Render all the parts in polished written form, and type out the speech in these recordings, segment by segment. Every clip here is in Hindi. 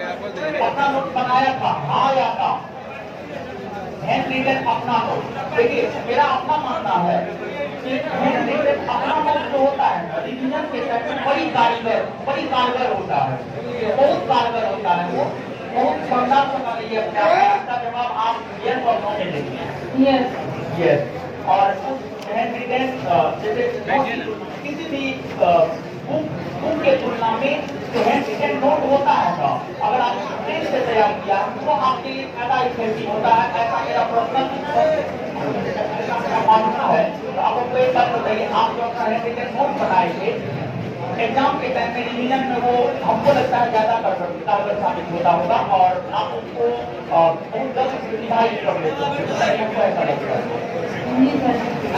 अपना नोट बनाया था, आया था हैंड रिटन अपना नोट। देखिए मेरा अपना मानना है कि हैंड रिटन अपना नोट जो होता है रिवीजन के टाइम में बड़ी कारगर होता है, बहुत कारगर होता है। वो बहुत शानदार सवाल है। इसका जवाब आप यस और नो में देंगे। यस। और उस हैंड रिटन जैसे किसी भी बुक के तुलना में जो हैंड रिटन नोट होता है ना, अगर आप पेन से तैयार किया तो आपके लिए ज्यादा इफेक्टिव होता है। ऐसा मेरा पर्सनल मानना है। तो आप आपको एक बात बताइए, आप जो अपना हैंड रिटन नोट बनाएंगे एग्जाम के टाइम में रिवीजन में वो हमको लगता है ज्यादा कारगर साबित होता होगा और आप उसको बहुत जल्द रिवाइज कर लेते हैं। हमको ऐसा लगता है।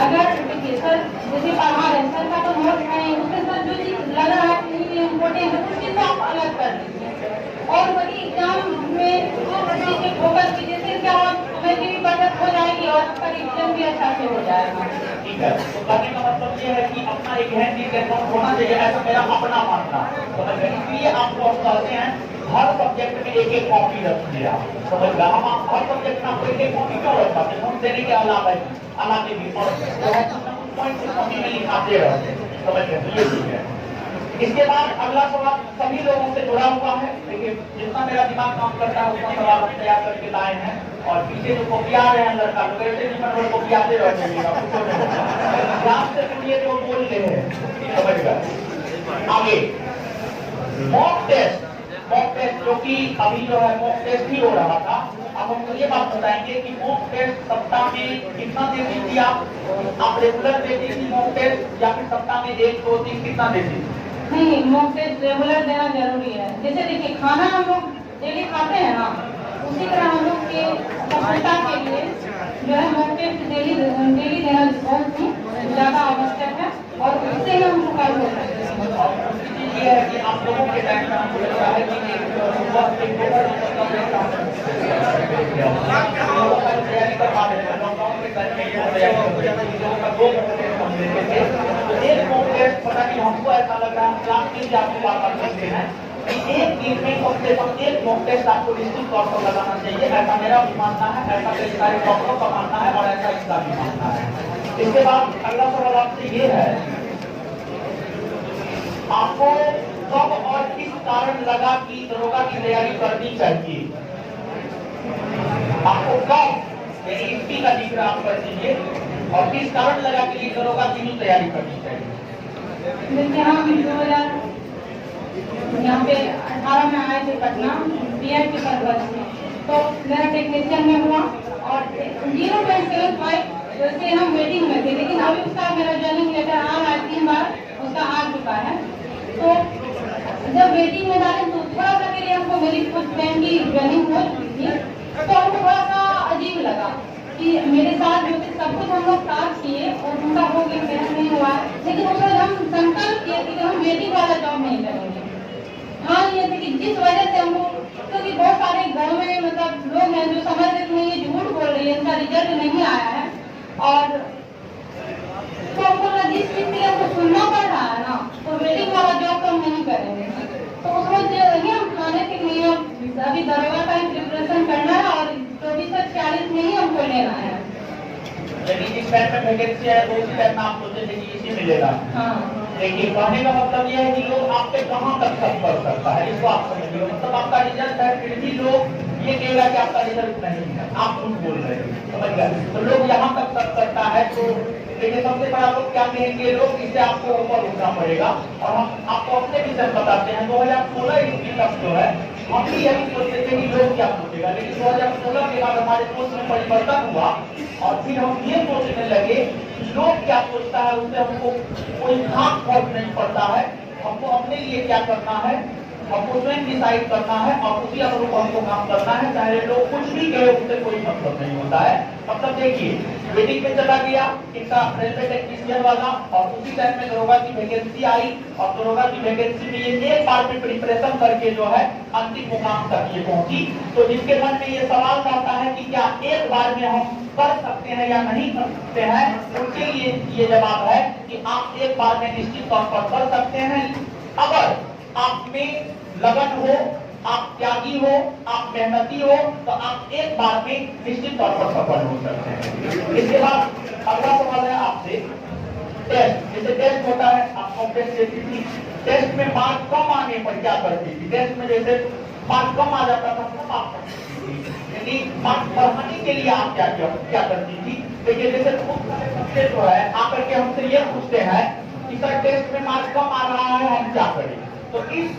अगर देखिए सर जैसे पढ़ा रहे सर का तो नोट है, उसके साथ जो चीज लग रहा है कि इम्पोर्टेंट है उस चीज को आप अलग कर दीजिए। और वही एग्जाम में जो बच्चे के फोकस की जैसे क्या हमें भी बचत हो जाएगी और आपका रिवीजन भी अच्छा से हो जाएगा। ठीक है, तो कहने का मतलब ये है कि अपना एक हैंड रिटन नोट होना चाहिए, ऐसा मेरा अपना मानना है। इसलिए आपको हम कहते हैं हर सब्जेक्ट में एक एक कॉपी रखिए। आप समझ गए, हम हर सब्जेक्ट में आपको एक एक कॉपी क्यों रखते हैं? हम देने के अलावा भी और पॉइंट से कॉपी में लिखाते रहते हैं। समझ गए, ये चीज है। इसके बाद अगला सवाल सभी लोगों से जुड़ा हुआ है। देखिए जितना मेरा दिमाग काम करता है उतना सवाल हम तैयार करके लाए हैं और पीछे जो कॉपिया रहे हैं लड़का लोग ऐसे नहीं मतलब कॉपियाते रहते हैं। ध्यान से सुनिए जो बोल रहे हैं, समझ गए। आगे मॉक टेस्ट जो कि अभी जो है मॉक टेस्ट ही हो रहा था। अब हमको ये बात बताएंगे कि मॉक टेस्ट सप्ताह में कितना देती थी आप रेगुलर देती थी मॉक टेस्ट या फिर सप्ताह में 1 2 3 कितना देती थी? नहीं, मॉक टेस्ट रेगुलर देना जरूरी है। जैसे देखिए खाना हम लोग डेली खाते हैं ना, उसी तरह हम लोग के सफलता के लिए जो है मॉक टेस्ट डेली देना बहुत ही ज्यादा आवश्यक है और उससे ही हम सफल हो सकते हैं। ये है कि आप लोगों के टाइम में हमको लगता है कि तैयारी कर पा रहे हैं। लॉकडाउन के टाइम में एक मॉक टेस्ट पता नहीं हमको ऐसा लग रहा है क्लास के लिए आपको बात कर सकते हैं कि एक दिन में कम से कम एक मॉक टेस्ट आपको निश्चित तौर पर लगाना चाहिए। ऐसा मेरा भी मानना है, ऐसा कई सारे डॉक्टरों का मानना है और ऐसा इसका भी मानना है। इसके बाद अगला सवाल आपसे ये है, आपको कब और किस कारण लगा कि दरोगा की तैयारी करनी चाहिए? आपको कब इसकी का जिक्र आप कर दीजिए और किस कारण लगा कि ये दरोगा की भी तैयारी करनी चाहिए? देखिए हम 2000 यहाँ पे 18 में आए थे पटना बीएड के पर्पज से, तो मेरा टेक्नीशियन में हुआ और 0.75 जैसे हम वेटिंग में थे, लेकिन अभी उसका मेरा ज्वाइनिंग लेटर आ रहा है, 3 बार उसका आ चुका है। तो जब वेटिंग में डाले तो थोड़ा सा के लिए हमको मेरी कुछ फ्रेंड की ज्वाइनिंग हो चुकी थी, तो हमको थोड़ा सा अजीब लगा कि मेरे साथ जो सब कुछ हम लोग साथ किए और उनका हो गया मेरा नहीं हुआ। लेकिन उस वक्त हम संकल्प किए थे कि हम वेटिंग वाला जॉब नहीं करेंगे। हाँ ये थे कि जिस वजह से हम लोग, क्योंकि बहुत सारे गाँव में मतलब लोग हैं जो समझ रहे हैं ये झूठ बोल रही है, इनका रिजल्ट नहीं आया है और तो हमको जिस चीज के लिए हमको सुनना पड़ रहा है ना, तो वेटिंग वाला जॉब तो हम नहीं करेंगे। तो उसमें जो हम खाने के लिए अभी दरोगा का प्रिपरेशन करना है और 24 से 40 में ही हमको लेना है। लेकिन जिस टाइम में वैकेंसी है उस टाइम में आप सोचे थे कि इसी मिलेगा। हाँ। देखिए कहने का मतलब ये है कि लोग आप पे कहाँ तक सब कर सकता है, इसको आप समझिए। मतलब आपका रिजल्ट है फिर भी लोग ये कहेगा कि आपका रिजल्ट नहीं है, आप झूठ बोल रहे हैं, समझ गए। तो लोग यहाँ तक सब करता है तो लेकिन सबसे बड़ा लोग क्या कहेंगे, लोग इससे आपको ऊपर उठना पड़ेगा। और हम आपको अपने विषय बताते हैं 2016 ईस्वी तक जो है हम भी यही सोचते थे कि लोग क्या सोचेगा, लेकिन 2016 के बाद हमारे सोच में परिवर्तन हुआ और फिर हम ये सोचने लगे लोग क्या सोचता है उससे हमको कोई खास फर्क नहीं पड़ता है। हमको अपने लिए क्या करना है, हमको स्वयं डिसाइड करना है और उसी अनुरूप हमको काम करना है, चाहे लोग कुछ भी कहे उससे कोई मतलब नहीं होता है। मतलब देखिए वेटिंग में चला गया इनका रेलवे टेक्नीशियन वाला और उसी टाइम में दरोगा की वैकेंसी आई और दरोगा की वैकेंसी में ये एक बार में प्रिपरेशन करके जो है अंतिम मुकाम तक ये पहुंची। तो जिनके मन में ये सवाल आता है कि क्या एक बार में हम कर सकते हैं या नहीं कर सकते हैं, उनके लिए ये जवाब है कि आप एक बार में निश्चित तौर पर कर सकते हैं अगर आप में लगन हो, आप त्यागी हो, आप मेहनती हो, तो आप एक बार में निश्चित तौर पर सफल हो सकते हैं। इसके बाद अगला सवाल है आपसे, टेस्ट। जैसे टेस्ट होता है, आप टेस्ट देती थी, टेस्ट में मार्क कम आने पर क्या करती थी? टेस्ट में जैसे मार्क कम आ जाता था तब आप यदि मार्क बढ़ाने के लिए आप क्या करती थी? देखिए जैसे बहुत सारे बच्चे जो है आकर के हमसे ये पूछते हैं कि सर टेस्ट में मार्क कम आ रहा है, हम क्या करें? तो इस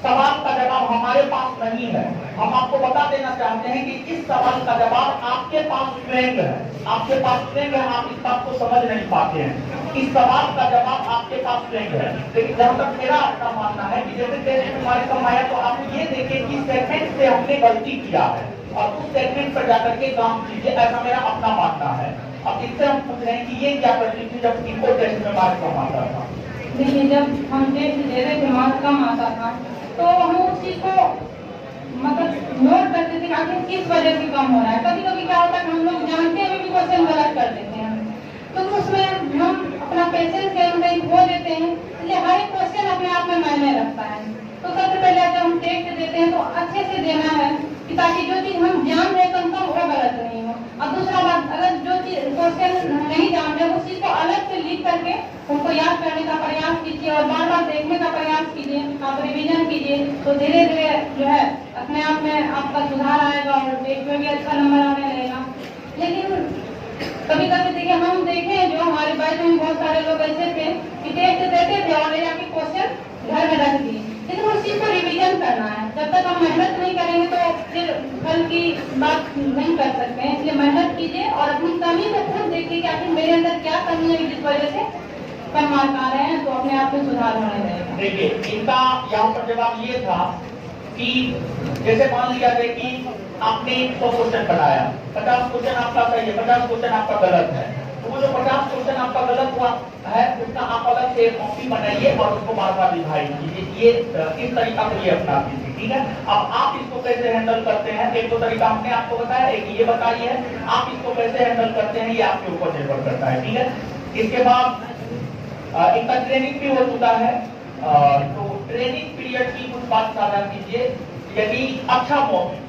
सवाल का जवाब हमारे पास नहीं है। हम आपको बता देना चाहते हैं कि इस सवाल का जवाब आपके पास स्वयं है। आपके पास स्वयं है, आप इस बात को समझ नहीं पाते हैं। इस सवाल का जवाब आपके पास स्वयं है। लेकिन जहां तक मेरा अपना मानना है कि जैसे टेस्ट में मार्क कम आया, तो आप ये देखें कि सेगमेंट से हमने गलती किया है और उस सेगमेंट पर जाकर के काम कीजिए, ऐसा मेरा अपना मानना है। अब इससे हम पूछ रहे हैं कि ये क्या करती थी जब इनको टेस्ट में मार्क कम आता था? देखिए जब हम टेस्ट दे रहे थे मार्क कम आता था तो हम उस चीज को मतलब नोट करते थे आखिर किस वजह से कम हो रहा है। कभी कभी क्या होता है हम लोग जानते हुए भी क्वेश्चन गलत कर देते हैं, तो उसमें हम अपना पेशेंस कहीं खो देते हैं। इसलिए हर एक क्वेश्चन अपने आप में मायने रखता है। तो सबसे पहले जब हम टेस्ट देते हैं तो अच्छे से देना है कि ताकि जो चीज हम जान रहे कंफर्म वो गलत नहीं हो। और दूसरा बात, अगर जो चीज क्वेश्चन नहीं जान रहे उस चीज को अलग से लिख करके उनको याद करने का प्रयास कीजिए और बार बार देखने का प्रयास कीजिए, आप रिवीजन कीजिए, तो धीरे धीरे जो है अपने आप में आपका सुधार आएगा और टेस्ट में भी अच्छा नंबर आने लगेगा। लेकिन कभी कभी देखिए हम देखें जो हमारे बैच में बहुत सारे लोग ऐसे थे कि टेस्ट देते थे और यहाँ के क्वेश्चन घर में रख दिए, लेकिन उस चीज को रिवीजन करना है। जब तक हम मेहनत नहीं करेंगे तो फिर फल की बात नहीं कर सकते हैं। इसलिए मेहनत कीजिए और अपनी कमी को खुद देखिए कि आखिर मेरे अंदर क्या कमी है जिस वजह से कम मार्क आ रहे हैं, तो अपने आप में सुधार होने लगेगा। देखिए इनका यहाँ पर जवाब ये था कि जैसे मान लिया जाए कि आपने 100 क्वेश्चन बनाया, 50 क्वेश्चन आपका सही है, 50 क्वेश्चन आपका गलत है, तो वो जो 50 क्वेश्चन आपका गलत हुआ है उसका आप अलग से कॉपी बनाइए और उसको बार बार डिवाइड कीजिए। ये इस तरीका से ये अपनाती थी, ठीक है। अब आप इसको कैसे हैंडल करते हैं, एक तो तरीका हमने आपको बताया, एक ये बताइए आप इसको कैसे हैंडल करते हैं, ये आपके ऊपर निर्भर करता है, ठीक है। इसके बाद इनका ट्रेनिंग भी हो चुका है, तो ट्रेनिंग पीरियड की कुछ बात साझा कीजिए। यदि अच्छा मोमेंट,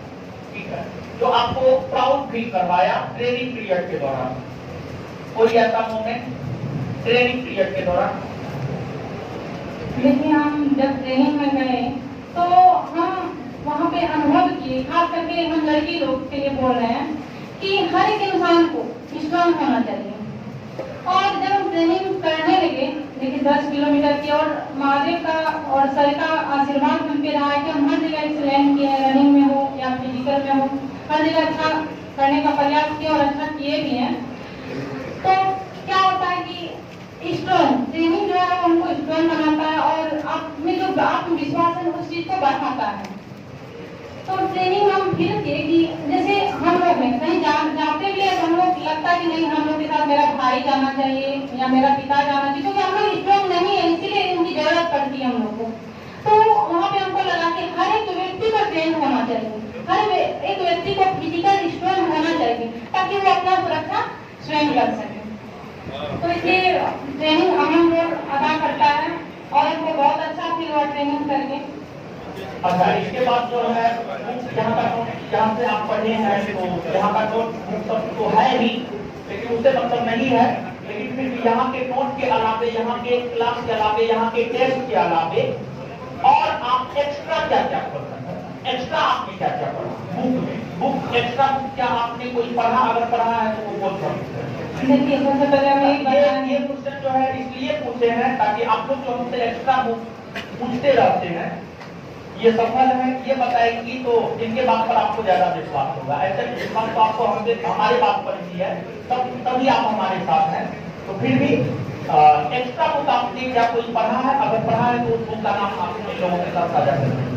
ठीक है, जो आपको प्राउड फील करवाया ट्रेनिंग पीरियड के दौरान, कोई ऐसा मोमेंट ट्रेनिंग पीरियड के दौरान? देखिए हम जब ट्रेनिंग में गए तो हम वहाँ पे अनुभव किए, खास करके हम लड़की लोग के लिए बोल रहे हैं कि हर एक इंसान को स्ट्रांग होना चाहिए। और जब हम ट्रेनिंग करने लगे, देखिए 10 किलोमीटर की, और महादेव का और सर का आशीर्वाद हम पे रहा है कि हम हर जगह एक्सीलेंट किए हैं, रनिंग में हो या फिजिकल में हो, हर जगह अच्छा करने का प्रयास किया और अच्छा किए भी हैं। तो क्या होता है कि स्ट्रॉन्ग ट्रेनिंग जो है हमको स्ट्रॉन्ग बनाता है और आप में जो आत्मविश्वास है उस चीज को बढ़ाता है। तो ट्रेनिंग हम फिर के कि जैसे हम लोग में कहीं जाते भी है तो हम लोग लगता है कि नहीं हम लोग के साथ मेरा भाई जाना चाहिए या मेरा पिता जाना चाहिए, क्योंकि हम लोग स्ट्रॉन्ग नहीं है इसीलिए इनकी जरूरत पड़ती है हम लोग को। तो वहाँ पे हमको लगा कि हर एक व्यक्ति को ट्रेन होना चाहिए, हर एक व्यक्ति को फिजिकल स्ट्रॉन्ग होना चाहिए ताकि वो अपना सुरक्षा स्वयं कर सके। तो इसलिए ट्रेनिंग अहम रोल अदा करता है और हमको बहुत अच्छा फील हुआ ट्रेनिंग करके। अच्छा, इसके बाद जो है यहाँ का नोट, यहाँ से आप पढ़े हैं तो यहाँ का नोट तो है ही, लेकिन उससे मतलब नहीं है। लेकिन फिर भी यहाँ के नोट के अलावे, यहाँ के क्लास के अलावे, यहाँ के टेस्ट के अलावे और आप एक्स्ट्रा क्या क्या कर सकते हैं? एक्स्ट्रा आपने क्या क्या पढ़ा बुक में? बुक एक्स्ट्रा बुक क्या आपने कोई पढ़ा? अगर पढ़ा है तो वो बोल सकते हैं। देखिए सबसे पहले हम ये क्वेश्चन जो है इसलिए पूछे हैं ताकि आप लोग जो हमसे एक्स्ट्रा बुक पूछते रहते हैं ये सफल है, ये बताएंगी तो इनके बात पर आपको ज्यादा विश्वास होगा। ऐसे विश्वास तो आपको हमारे बात पर ही है, तभी आप हमारे साथ हैं। तो फिर भी एक्स्ट्रा बुक आपने क्या कोई पढ़ा है? अगर पढ़ा है तो उस बुक का नाम आपने लोगों के साथ साझा करें।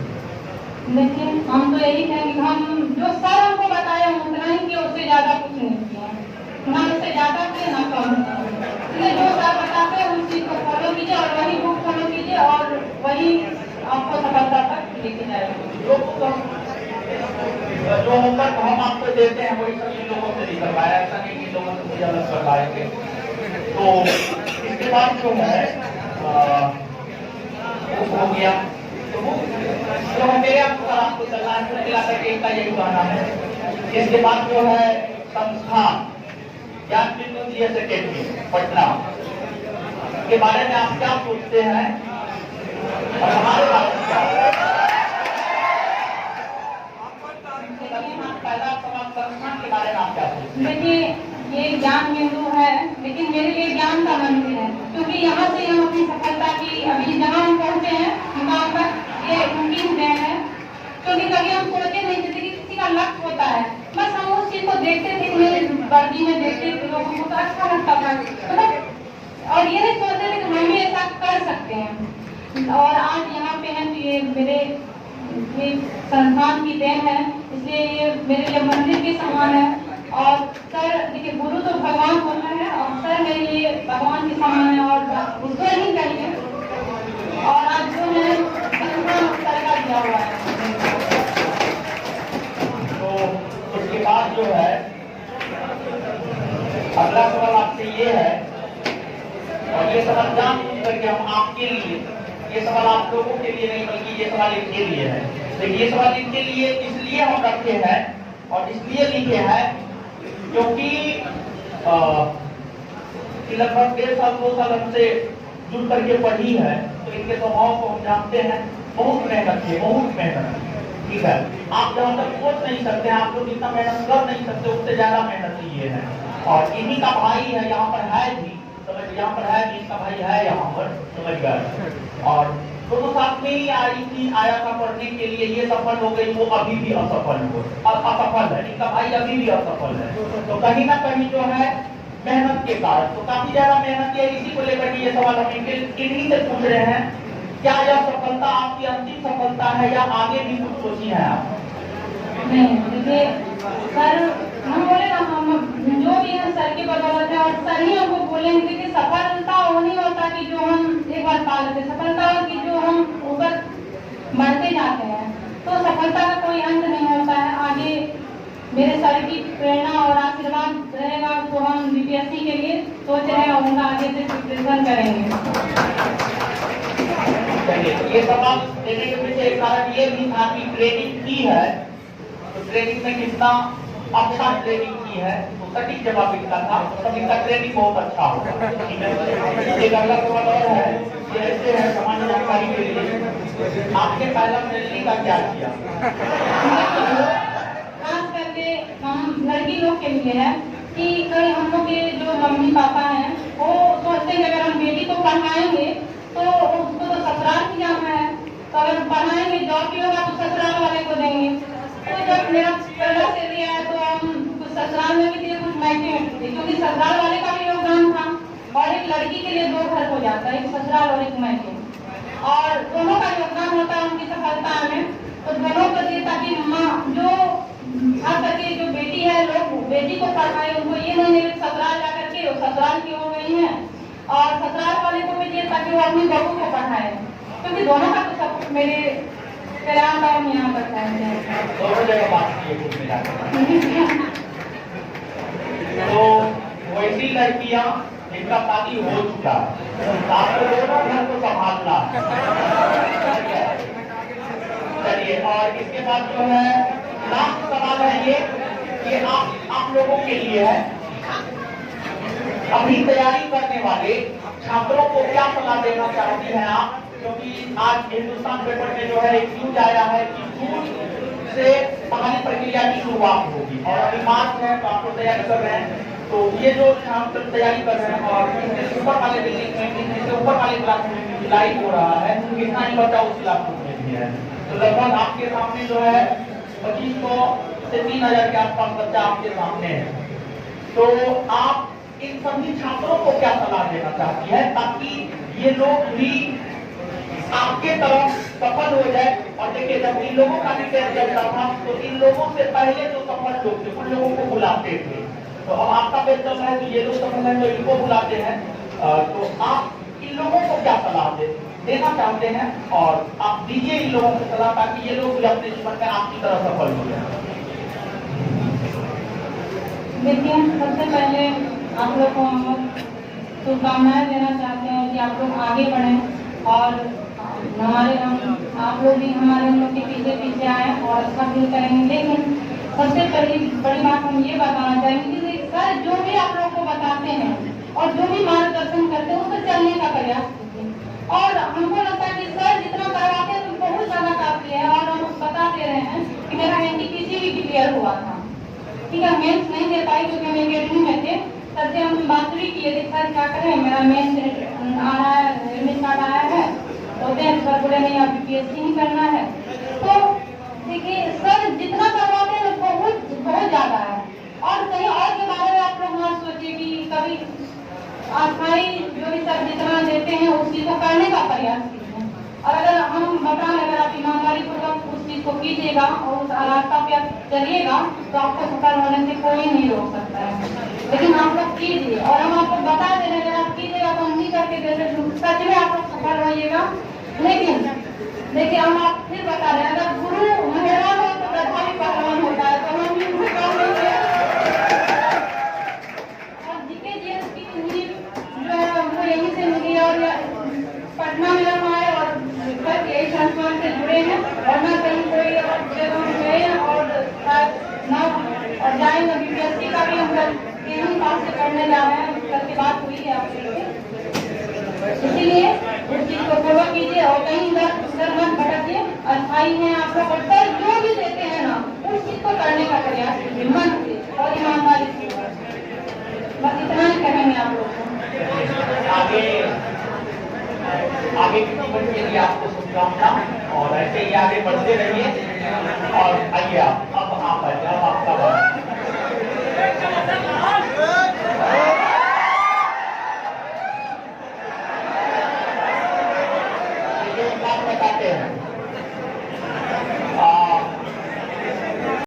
देखिए हम तो यही कहेंगे, हम जो सर हमको बताया हम उतना ही किया, उससे ज्यादा कुछ नहीं किया, ना उससे ज्यादा किया ना कम। इसलिए जो सर बताते हैं उस चीज को फॉलो कीजिए और वही बुक फॉलो कीजिए और वही आपको सफलता तक लेके जाएगा। जो होमवर्क हम आपको देते हैं वही सभी लोगों से नहीं करवाया, ऐसा नहीं कि लोगों से मुझे अलग करवाएंगे। तो इसके बाद जो है हो गया तो जो है मेरे अनुसार आपको चलना है, कुल मिलाकर के इनका यही कहना है। इसके बाद जो है संस्थान ज्ञान बिंदु जीएस अकेडमी पटना के बारे में आप क्या सोचते हैं और हमारे बारे में क्या? पहला सवाल संस्थान के बारे में आप क्या सोचते हैं? देखिए, ये ज्ञान बिंदु है, लेकिन मेरे लिए ज्ञान का मंदिर है, क्योंकि यहाँ से हम अपनी सफलता की अभी जहाँ हम पहुँचे हैं मुकाम पर, ये उनकी देन है। क्योंकि कभी हम सोचे नहीं थे कि किसी का लक्ष्य होता है, बस हम उस चीज को देखते थे, मेरे वर्दी में देखते थे लोगों को, तो अच्छा लगता था, मतलब और ये नहीं सोचते थे कि हम भी ऐसा कर सकते हैं। और आज यहाँ पे हैं तो ये मेरे ये संस्थान की देन है, इसलिए ये मेरे लिए मंदिर के समान है। और सर देखिए, गुरु तो भगवान होता है और सर मेरे लिए भगवान के समान है और उसको ही चाहिए। और आज जो है संस्थान सर का दिया हुआ है। तो उसके बाद जो है अगला सवाल आपसे ये है, और ये सवाल जान करके हम आपके लिए, ये सवाल आप लोगों के लिए नहीं बल्कि ये सवाल इनके लिए है। तो ये सवाल इनके लिए इसलिए हम रखे हैं और इसलिए लिखे हैं क्योंकि लगभग 1.5 साल 2 साल हमसे जुड़ करके पढ़ी है, तो इनके स्वभाव को हम जानते हैं। बहुत मेहनत है, बहुत मेहनत, ठीक है। आप जहाँ तक सोच नहीं सकते, आप लोग इतना मेहनत कर नहीं सकते, उससे ज्यादा मेहनत ये है। और इन्हीं का भाई है, यहाँ पर है भी, समझ, यहाँ पर है भी, इसका भाई है यहाँ पर, समझ गए। और दोनों साथ में ही आया था पढ़ने के लिए, ये सफल हो गई, वो अभी भी असफल है, इनका भाई अभी भी असफल है। तो कहीं ना कहीं जो है मेहनत के कारण, तो काफी ज्यादा मेहनत है। इसी को लेकर ये सवाल हम इन्हीं से पूछ रहे हैं, क्या यह सफलता आपकी अंतिम सफलता है या आगे भी कुछ सोची है आप? नहीं, देखिए सर, हम बोले ना, हम जो भी है सर की बदौलत है और सर ही हमको बोलेंगे कि सफलता वो नहीं होता कि जो हम एक बार पा लेते, सफलता हो कि जो हम ऊपर बढ़ते जाते हैं। तो सफलता का कोई अंत नहीं होता है। आगे मेरे सर की प्रेरणा और आशीर्वाद रहेगा तो हम बीपीएससी के लिए सोच रहे हैं और उनका आगे से प्रिपरेशन करेंगे। ये सवाल देने के पीछे एक कारण ये भी था कि ट्रेनिंग की है, तो ट्रेनिंग में कितना अच्छा ट्रेनिंग की है, तो सटीक जवाब इनका था। मतलब इनका ट्रेनिंग बहुत अच्छा होगा। एक अगला सवाल और है, ये ऐसे है सामान्य जानकारी के लिए, आपने पहला ट्रेनिंग का क्या किया? खास करके हम लड़की लोग के लिए है कि कई हम लोग के जो मम्मी पापा हैं वो सोचते हैं कि अगर हम बेटी को पढ़ाएंगे तो उसको तो ससुराल भी जाना है, तो अगर पढ़ाएंगे जॉब भी होगा तो ससुराल वाले को देंगे। तो जब मेरा पहला से लिया है तो हम कुछ ससुराल में भी दिए, कुछ मायके में दिए, क्योंकि ससुराल वाले का भी योगदान था। और एक लड़की के लिए 2 घर हो जाता है, एक ससुराल और एक मायके, और दोनों का योगदान होता है उनकी सफलता में। तो दोनों को दिए ताकि माँ जो खास करके जो बेटी है, लोग बेटी को पढ़ाए, उनको ये नहीं है ससुराल जाकर के वो ससुराल की हो गई है, और ससुराल वाले को भी दिए ताकि वो अपनी बहू को पढ़ाए, क्योंकि दोनों का तो सब मेरे प्रयास हम यहाँ पर हैं। दोनों जगह बात की है कुछ मिलाकर। तो वैसी लड़कियां जिनका शादी हो चुका है, आपको दोनों घर को संभालना है। चलिए, और इसके बाद जो है लास्ट सवाल है ये आप लोगों के लिए है। अभी तैयारी करने वाले छात्रों को क्या सलाह देना चाहती हैं आप? क्योंकि आज हिंदुस्तान पेपर में जो है एक न्यूज आया है कि जून से बहाली प्रक्रिया की शुरुआत होगी और अभी मार्च है, तो आप लोग तैयारी कर रहे हैं। तो ये जो छात्र तैयारी कर रहे हैं और इससे ऊपर वाले बिल्डिंग में, इससे ऊपर वाले क्लास में जुलाई हो रहा है, कितना ही बच्चा उस क्लास में भी है, तो लगभग आपके सामने जो है 2500 से 3000 के आसपास बच्चा आपके सामने है। तो आप इन सभी छात्रों को क्या सलाह देना चाहती है ताकि ये लोग भी आपके तरफ सफल हो जाए? और देखिए, जब इन लोगों का डिटेल चलता था तो इन लोगों से पहले जो सफल लोग थे उन लोगों को बुलाते थे, तो अब आपका पेज चल रहा है तो ये लोग सफल है तो इनको बुलाते हैं। तो आप इन लोगों को क्या सलाह देना चाहते हैं और आप दीजिए इन लोगों को सलाह ताकि ये लोग भी अपने जीवन में आपकी तरह सफल हो जाए। देखिए, सबसे पहले आप लोग को शुभकामनाएं देना चाहते हैं कि आप लोग आगे बढ़ें और हमारे हम आप लोग भी हमारे हम लोग के पीछे पीछे आए और अच्छा फील करेंगे। लेकिन सबसे बड़ी बात हम ये बताना चाहेंगे कि सर जो भी आप लोग को बताते हैं और जो भी मार्गदर्शन करते हैं उस पर चलने का प्रयास कीजिए। और हमको लगता है कि सर जितना करवाते हैं तो बहुत ज्यादा काफी है। और हम बता दे रहे हैं कि मेरा एनटीपीसी भी क्लियर हुआ था, ठीक है। मेंस नहीं दे पाई क्योंकि हम एकेडमी में थे। सर से हम बात भी किए थे, सर क्या करें, मेरा मेंस आ रहा है, एडमिट कार्ड आया है, तो सर बोले नहीं अभी पीएचडी ही करना है। तो देखिए सर जितना करवाते हैं बहुत बहुत ज्यादा है। और कहीं और के बारे में आप लोग मत सोचिए कि कभी अस्थायी जो भी सर जितना देते हैं उस चीज को करने का प्रयास कीजिए। और अगर हम बता अगर आप ईमानदारी पूर्वक उस चीज को कीजिएगा और उस रास्ता पे आप चलिएगा तो आपको सफल होने से कोई नहीं रोक सकता है। लेकिन आप लोग कीजिए और हम आपको बता दे रहे हैं अगर आप कीजिएगा तो हम नहीं करके दे सच में आप लोग सफल होइएगा। लेकिन देखिए हम आप फिर बता रहे हैं अगर गुरु मेहरान हो तो प्रधा भी पहलवान होता है, तो हम भी उसे काम नहीं किया। और जीके जीएस की नींव जो है हमको यहीं से मिली और पटना में हम आए और यही संस्थान से जुड़े हैं और न कहीं कोई और जगह हम गए हैं और न और जाएंगे। बीपीएससी का भी हम लोग यहीं पास से करने जा रहे हैं, कल की बात हुई है आपसे। इसीलिए उस चीज को फॉलो कीजिए और कहीं इधर मत भटकिए। अस्थायी है आप लोग और सर जो भी देते हैं ना उस चीज को करने का प्रयास कीजिए मन से और ईमानदारी से। बस इतना ही कहेंगे आप लोग को। आगे की जीवन के लिए आपको शुभकामना और ऐसे ही आगे बढ़ते रहिए। और आइए आप